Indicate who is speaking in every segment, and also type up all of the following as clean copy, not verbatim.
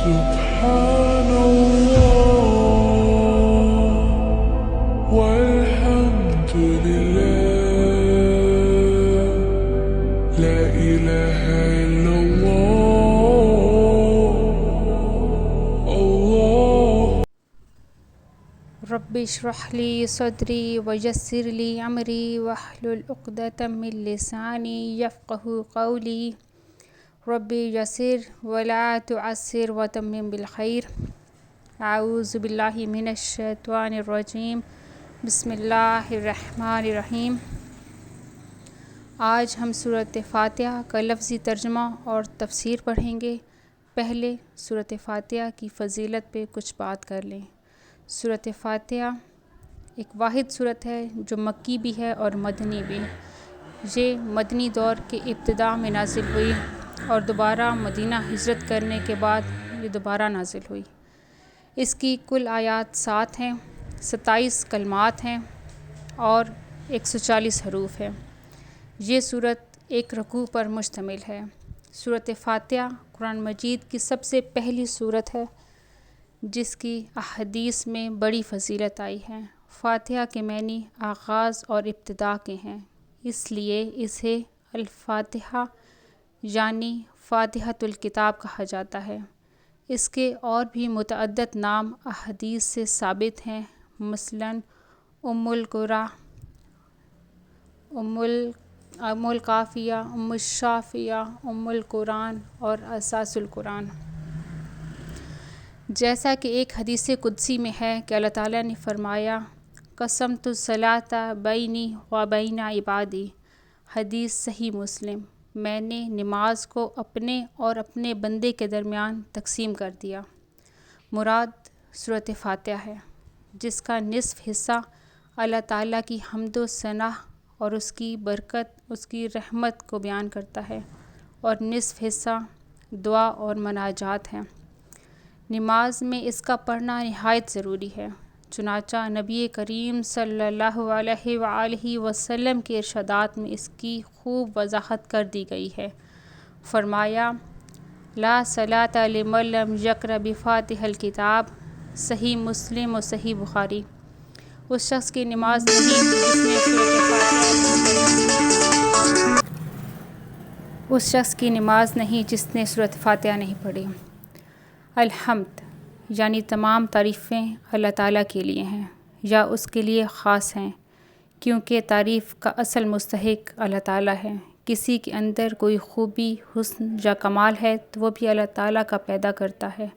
Speaker 1: سبحان الله والحمد لله لا إله إلا الله الله
Speaker 2: رب اشرح لي صدري ويسر لي أمري واحلل عقدة من لساني يفقهوا قولي رب يسر ولا تعسر وتمم بالخير اعوذ باللہ من الشیطان الرجیم بسم اللہ الرحمن الرحیم۔ آج ہم سورۃ فاتحہ کا لفظی ترجمہ اور تفسیر پڑھیں گے۔ پہلے سورۃ فاتحہ کی فضیلت پہ کچھ بات کر لیں۔ سورۃ فاتحہ ایک واحد سورت ہے جو مکی بھی ہے اور مدنی بھی۔ یہ مدنی دور کے ابتداء میں نازل ہوئی اور دوبارہ مدینہ ہجرت کرنے کے بعد یہ دوبارہ نازل ہوئی۔ اس کی کل آیات 7 ہیں، 27 کلمات ہیں اور 140 حروف ہیں۔ یہ سورت ایک رکوع پر مشتمل ہے۔ سورۃ فاتحہ قرآن مجید کی سب سے پہلی سورت ہے جس کی احادیث میں بڑی فضیلت آئی ہے۔ فاتحہ کے معنی آغاز اور ابتدا کے ہیں، اس لیے اسے الفاتحہ یعنی فاتحۃ الکتاب کہا جاتا ہے۔ اس کے اور بھی متعدد نام احادیث سے ثابت ہیں، مثلاً ام القرآ، ام القافیہ، ام الشافیہ، ام القرآن اور اساس القرآن۔ جیسا کہ ایک حدیث قدسی میں ہے کہ اللہ تعالیٰ نے فرمایا قسمت الصلاۃ بینی و بین عبادی، حدیث صحیح مسلم، میں نے نماز کو اپنے اور اپنے بندے کے درمیان تقسیم کر دیا۔ مراد سورۃ فاتحہ ہے جس کا نصف حصہ اللہ تعالیٰ کی حمد و ثنا اور اس کی برکت، اس کی رحمت کو بیان کرتا ہے، اور نصف حصہ دعا اور مناجات ہے۔ نماز میں اس کا پڑھنا نہایت ضروری ہے، چنانچہ نبی کریم صلی اللہ علیہ وآلہ وسلم کے ارشادات میں اس کی خوب وضاحت کر دی گئی ہے۔ فرمایا لا صلاۃ لمن لم یقرأ بفاتحۃ الکتاب، صحیح مسلم و صحیح بخاری۔ اس شخص کی نماز نہیں جس نے سورۃ فاتحہ نہیں پڑھی۔ الحمد یعنی تمام تعریفیں اللہ تعالیٰ کے لیے ہیں یا اس کے لیے خاص ہیں، کیونکہ تعریف کا اصل مستحق اللہ تعالیٰ ہے۔ کسی کے اندر کوئی خوبی، حسن یا کمال ہے تو وہ بھی اللہ تعالیٰ کا پیدا کرتا ہے،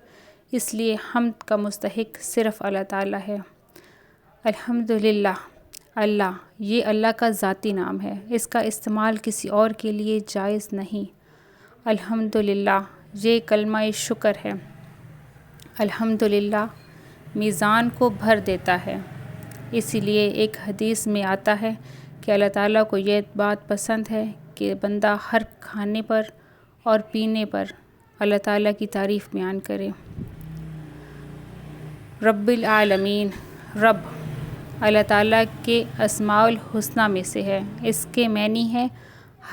Speaker 2: اس لیے حمد کا مستحق صرف اللہ تعالیٰ ہے۔ الحمدللہ، اللہ یہ اللہ کا ذاتی نام ہے، اس کا استعمال کسی اور کے لیے جائز نہیں۔ الحمدللہ یہ کلمہ شکر ہے۔ الحمدللہ میزان کو بھر دیتا ہے، اسی لیے ایک حدیث میں آتا ہے کہ اللہ تعالیٰ کو یہ بات پسند ہے کہ بندہ ہر کھانے پر اور پینے پر اللہ تعالیٰ کی تعریف بیان کرے۔ رب العالمین، رب اللہ تعالیٰ کے اسماء الحسنی میں سے ہے۔ اس کے معنی ہے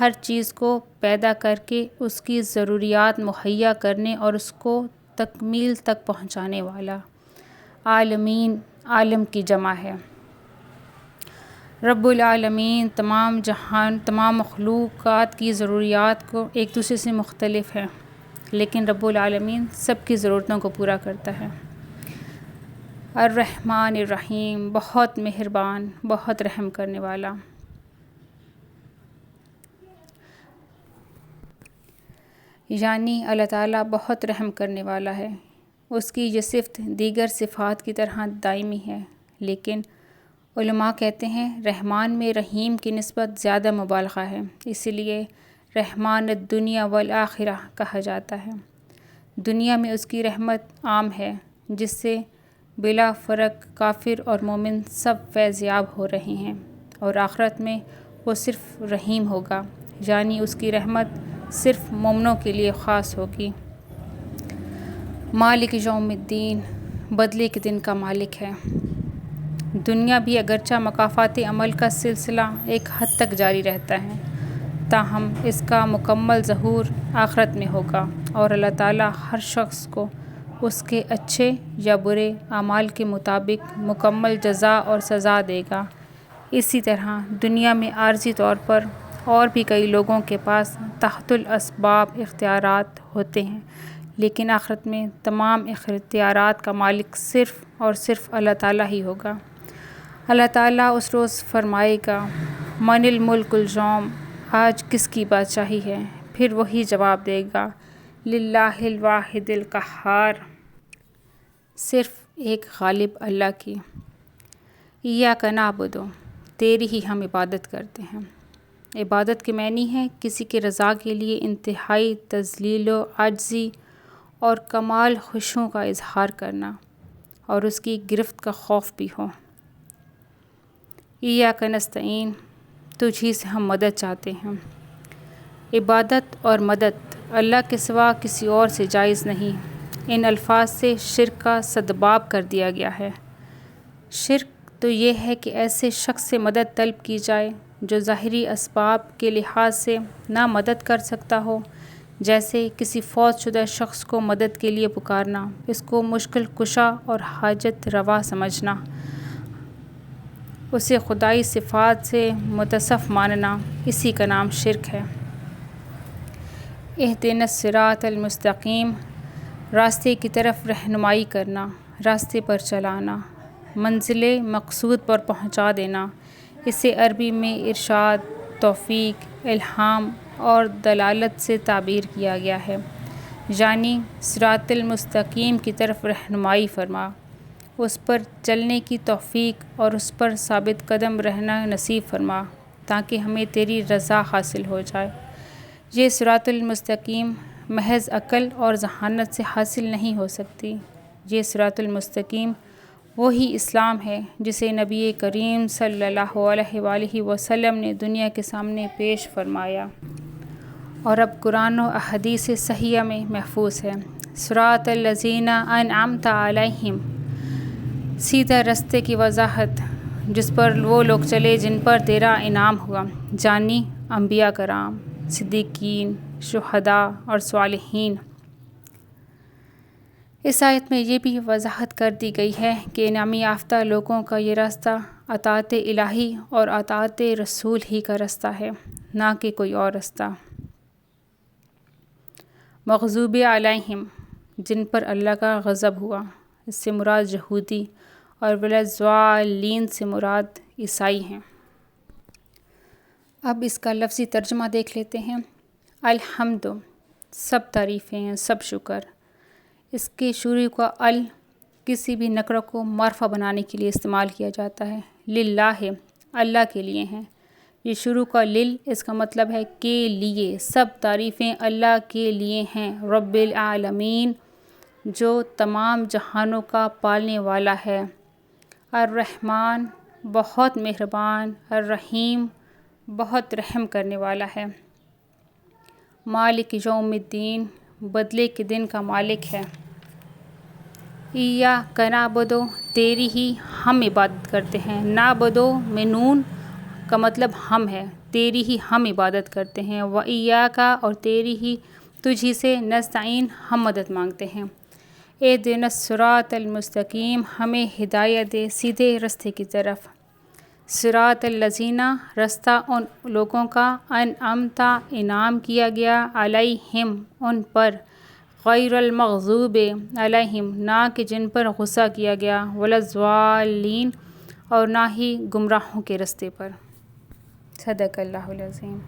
Speaker 2: ہر چیز کو پیدا کر کے اس کی ضروریات مہیا کرنے اور اس کو تکمیل تک پہنچانے والا۔ عالمین عالم کی جمع ہے۔ رب العالمین تمام جہان، تمام مخلوقات کی ضروریات کو ایک دوسرے سے مختلف ہیں، لیکن رب العالمین سب کی ضرورتوں کو پورا کرتا ہے۔ الرحمن الرحیم، بہت مہربان، بہت رحم کرنے والا۔ یعنی اللہ تعالیٰ بہت رحم کرنے والا ہے۔ اس کی یہ صفت دیگر صفات کی طرح دائمی ہے، لیکن علماء کہتے ہیں رحمان میں رحیم کی نسبت زیادہ مبالغہ ہے، اسی لیے رحمان الدنیا والآخرہ کہا جاتا ہے۔ دنیا میں اس کی رحمت عام ہے جس سے بلا فرق کافر اور مومن سب فیض یاب ہو رہے ہیں، اور آخرت میں وہ صرف رحیم ہوگا، یعنی اس کی رحمت صرف مومنوں کے لیے خاص ہوگی۔ مالک یوم الدین، بدلے کے دن کا مالک ہے۔ دنیا بھی اگرچہ مکافات عمل کا سلسلہ ایک حد تک جاری رہتا ہے، تاہم اس کا مکمل ظہور آخرت میں ہوگا، اور اللہ تعالیٰ ہر شخص کو اس کے اچھے یا برے اعمال کے مطابق مکمل جزا اور سزا دے گا۔ اسی طرح دنیا میں عارضی طور پر اور بھی کئی لوگوں کے پاس تحت الاسباب اختیارات ہوتے ہیں، لیکن آخرت میں تمام اختیارات کا مالک صرف اور صرف اللہ تعالیٰ ہی ہوگا۔ اللہ تعالیٰ اس روز فرمائے گا، من الملک اليوم، آج کس کی بادشاہی ہے؟ پھر وہی جواب دے گا، للہ الواحد القہار، صرف ایک غالب اللہ کی۔ ایاک نعبد، تیری ہی ہم عبادت کرتے ہیں۔ عبادت کے معنی ہے کسی کی رضا کے لیے انتہائی تذلیل و عاجزی اور کمال خشوع کا اظہار کرنا، اور اس کی گرفت کا خوف بھی ہو۔ ایاک نستعین، تجھ ہی سے ہم مدد چاہتے ہیں۔ عبادت اور مدد اللہ کے سوا کسی اور سے جائز نہیں۔ ان الفاظ سے شرک کا سدباب کر دیا گیا ہے۔ شرک تو یہ ہے کہ ایسے شخص سے مدد طلب کی جائے جو ظاہری اسباب کے لحاظ سے نہ مدد کر سکتا ہو، جیسے کسی فوت شدہ شخص کو مدد کے لیے پکارنا، اس کو مشکل کشا اور حاجت روا سمجھنا، اسے خدائی صفات سے متصف ماننا، اسی کا نام شرک ہے۔ اہدنا الصراط المستقیم، راستے کی طرف رہنمائی کرنا، راستے پر چلانا، منزل مقصود پر پہنچا دینا، اسے عربی میں ارشاد، توفیق، الہام اور دلالت سے تعبیر کیا گیا ہے، یعنی صراط المستقیم کی طرف رہنمائی فرما، اس پر چلنے کی توفیق اور اس پر ثابت قدم رہنا نصیب فرما تاکہ ہمیں تیری رضا حاصل ہو جائے۔ یہ صراط المستقیم محض عقل اور ذہانت سے حاصل نہیں ہو سکتی۔ یہ صراط المستقیم وہی اسلام ہے جسے نبی کریم صلی اللہ علیہ وآلہ وسلم نے دنیا کے سامنے پیش فرمایا اور اب قرآن و احادیث صحیحہ میں محفوظ ہے۔ صراط الذین انعمت علیہم، سیدھا رستے کی وضاحت، جس پر وہ لوگ چلے جن پر تیرا انعام ہوا، یعنی انبیاء کرام، صدیقین، شہداء اور صالحین۔ اس آیت میں یہ بھی وضاحت کر دی گئی ہے کہ انعام یافتہ لوگوں کا یہ راستہ اطاعت الہی اور اطاعت رسول ہی کا راستہ ہے، نہ کہ کوئی اور راستہ۔ مغضوب علیہم، جن پر اللہ کا غضب ہوا، اس سے مراد یہودی، اور ولاضالین سے مراد عیسائی ہیں۔ اب اس کا لفظی ترجمہ دیکھ لیتے ہیں۔ الحمد، سب تعریفیں، سب شکر۔ اس کے شروع کا ال کسی بھی نکرہ کو معرفہ بنانے کے لیے استعمال کیا جاتا ہے۔ للہ، اللہ کے لیے ہیں۔ یہ شروع کا لل اس کا مطلب ہے کے لیے، سب تعریفیں اللہ کے لیے ہیں، رب العالمین، جو تمام جہانوں کا پالنے والا ہے، الرحمن، بہت مہربان، الرحیم، بہت رحم کرنے والا ہے، مالک یوم الدین، بدلے کے دن کا مالک ہے۔ ایاک نعبد، تیری ہی ہم عبادت کرتے ہیں۔ نعبد میں نون کا مطلب ہم ہے، تیری ہی ہم عبادت کرتے ہیں۔ وایاک، اور تیری ہی، تجھی سے، نستعین، ہم مدد مانگتے ہیں۔ اہدنا الصراط المستقیم، ہمیں ہدایت دے سیدھے رستے کی طرف۔ صراط الذین، رستہ ان لوگوں کا، انعمت، انعام کیا گیا، علیہم، ان پر، غیر المغضوب علیہم، نہ کہ جن پر غصہ کیا گیا، ولاضالین، اور نہ ہی گمراہوں کے رستے پر۔ صدق اللہ العظیم۔